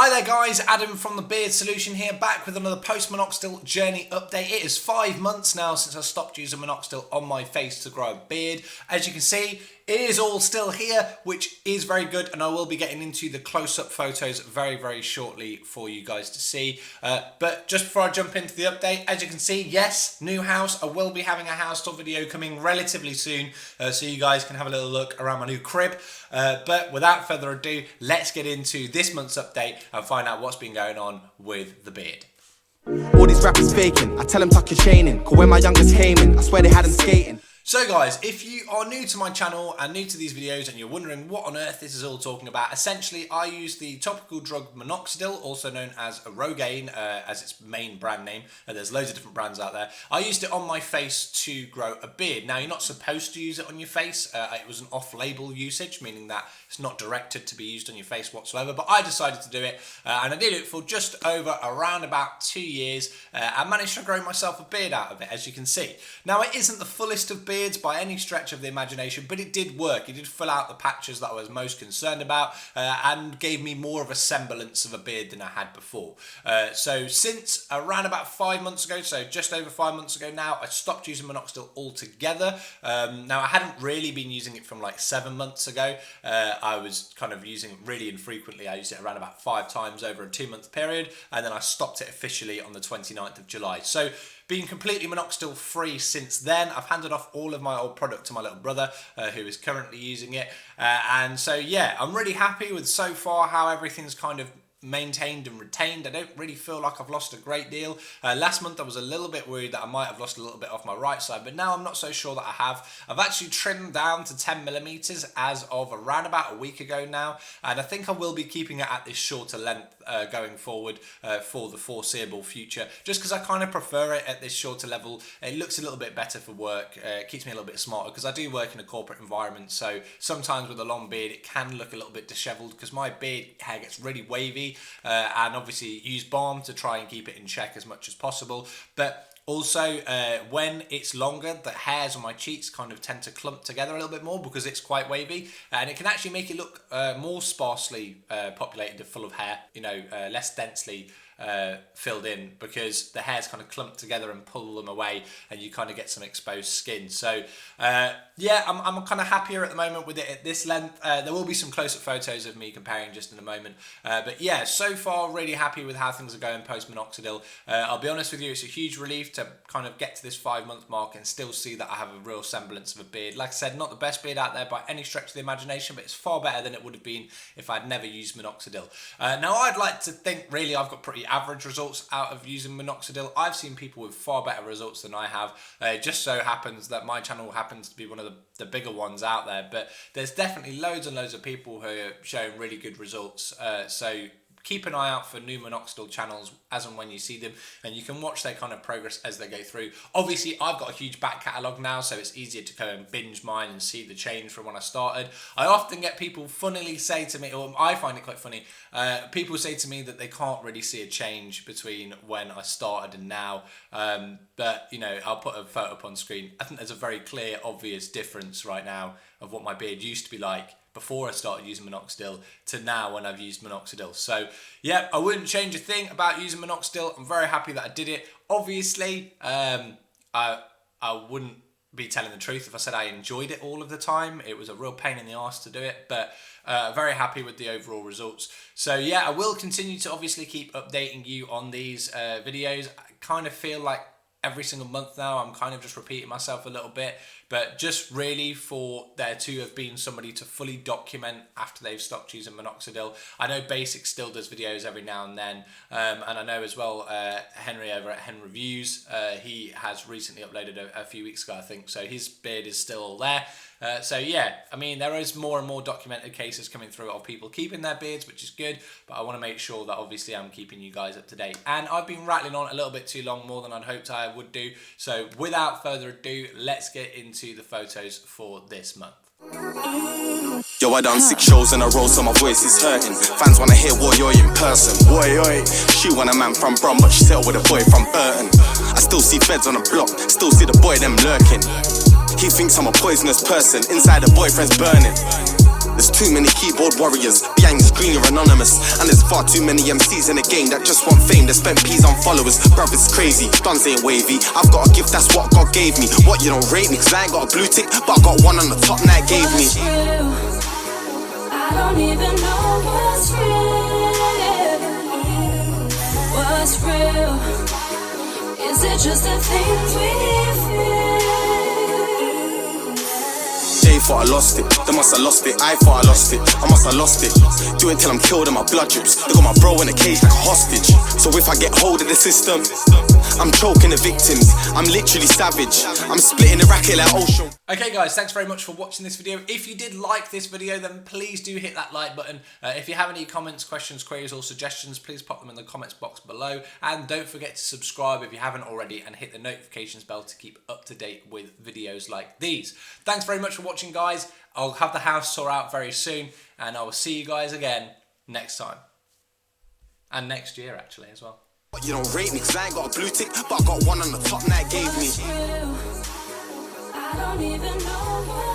Hi there guys, Adam from the Beard Solution here, back with another post-Minoxidil journey update. It is 5 months now since I stopped using Minoxidil on my face to grow a beard. As you can see, it is all still here, which is very good, and I will be getting into the close-up photos very shortly for you guys to see. But just before I jump into the update, as you can see, yes, new house. I will be having a house tour video coming relatively soon, so you guys can have a little look around my new crib. But without further ado, let's get into this month's update and find out what's been going on with the beard. All these rappers faking, I tell them tuck your chain in, cause when my youngest came in, I swear they had them skating. So guys, if you are new to my channel and new to these videos and you're wondering what on earth this is all talking about, essentially I use the topical drug Minoxidil, also known as rogaine, as its main brand name, and there's loads of different brands out there. I used it on my face to grow a beard. Now you're not supposed to use it on your face, it was an off-label usage, meaning that it's not directed to be used on your face whatsoever, but I decided to do it, and I did it for just over around about 2 years, and managed to grow myself a beard out of it, as you can see. Now it isn't the fullest of beards by any stretch of the imagination, but it did work. It did fill out the patches that I was most concerned about, and gave me more of a semblance of a beard than I had before. So since around about 5 months ago, so just over 5 months ago now, I stopped using Minoxidil altogether. Now I hadn't really been using it from like 7 months ago. I was kind of using it really infrequently. I used it around about 5 times over a 2-month period, and then I stopped it officially on the 29th of July. So being completely Minoxidil free since then. I've handed off all of my old product to my little brother, who is currently using it. And so yeah, I'm really happy with so far how everything's kind of maintained and retained. I don't really feel like I've lost a great deal. Last month I was a little bit worried that I might have lost a little bit off my right side, but now I'm not so sure that I have. I've actually trimmed down to 10mm as of around about a week ago now, and I think I will be keeping it at this shorter length going forward for the foreseeable future, just because I kind of prefer it at this shorter level. It looks a little bit better for work, it keeps me a little bit smarter, because I do work in a corporate environment, so sometimes with a long beard it can look a little bit disheveled, because my beard hair gets really wavy, and obviously use balm to try and keep it in check as much as possible. But also, when it's longer, the hairs on my cheeks kind of tend to clump together a little bit more because it's quite wavy, and it can actually make it look more sparsely populated and full of hair, you know, less densely filled in, because the hairs kind of clump together and pull them away, and you kind of get some exposed skin. So yeah, I'm kind of happier at the moment with it at this length. There will be some close-up photos of me comparing just in a moment, but yeah, so far really happy with how things are going post Minoxidil. I'll be honest with you, it's a huge relief to kind of get to this 5-month mark and still see that I have a real semblance of a beard. Like I said, not the best beard out there by any stretch of the imagination, but it's far better than it would have been if I'd never used Minoxidil. Now I'd like to think really I've got pretty average results out of using Minoxidil. I've seen people with far better results than I have. It just so happens that my channel happens to be one of the bigger ones out there, but there's definitely loads and loads of people who are showing really good results. So keep an eye out for new Minoxidil channels as and when you see them, and you can watch their kind of progress as they go through. Obviously, I've got a huge back catalogue now, so it's easier to go and binge mine and see the change from when I started. I often get people funnily say to me, or I find it quite funny, people say to me that they can't really see a change between when I started and now, but you know, I'll put a photo up on screen. I think there's a very clear, obvious difference right now of what my beard used to be like before I started using Minoxidil to now when I've used Minoxidil. So yeah, I wouldn't change a thing about using Minoxidil. I'm very happy that I did it. Obviously, I wouldn't be telling the truth if I said I enjoyed it all of the time. It was a real pain in the arse to do it, but very happy with the overall results. So yeah, I will continue to obviously keep updating you on these videos. I kind of feel like every single month now I'm kind of just repeating myself a little bit, but just really for there to have been somebody to fully document after they've stopped using Minoxidil. I know Basic still does videos every now and then, and I know as well Henry over at Hen Reviews, he has recently uploaded a few weeks ago I think, so his beard is still all there. So yeah, I mean, there is more and more documented cases coming through of people keeping their beards, which is good, but I want to make sure that obviously I'm keeping you guys up to date. And I've been rattling on a little bit too long, more than I'd hoped I would do. So without further ado, let's get into the photos for this month. Yo, I done 6 shows in a row, so my voice is hurting. Fans wanna hear what you're in person. Oi, oi. She want a man from Brum, but she settled with a boy from Burton. I still see feds on the block, still see the boy them lurking. He thinks I'm a poisonous person, inside the boyfriend's burning. There's too many keyboard warriors, behind the screen you're anonymous. And there's far too many MCs in the game that just want fame. They spent P's on followers, brothers crazy, guns ain't wavy. I've got a gift, that's what God gave me. What, you don't rate me, cause I ain't got a blue tick, but I got one on the top that gave me. I don't even know what's real. What's real? Is it just the things we feel? They thought I lost it, they must have lost it. I thought I lost it, I must have lost it. Do it till I'm killed and my blood drips. They got my bro in a cage like a hostage. So if I get hold of the system, I'm choking the victims. I'm literally savage. I'm splitting the racket like ocean. Okay guys, thanks very much for watching this video. If you did like this video, then please do hit that like button. If you have any comments, questions, queries or suggestions, please pop them in the comments box below. And don't forget to subscribe if you haven't already, and hit the notifications bell to keep up to date with videos like these. Thanks very much for watching guys. I'll have the house tour out very soon, and I will see you guys again next time. And next year actually as well. You don't rate me cause I ain't got a blue tick, but I got one on the top that gave me. I don't even know what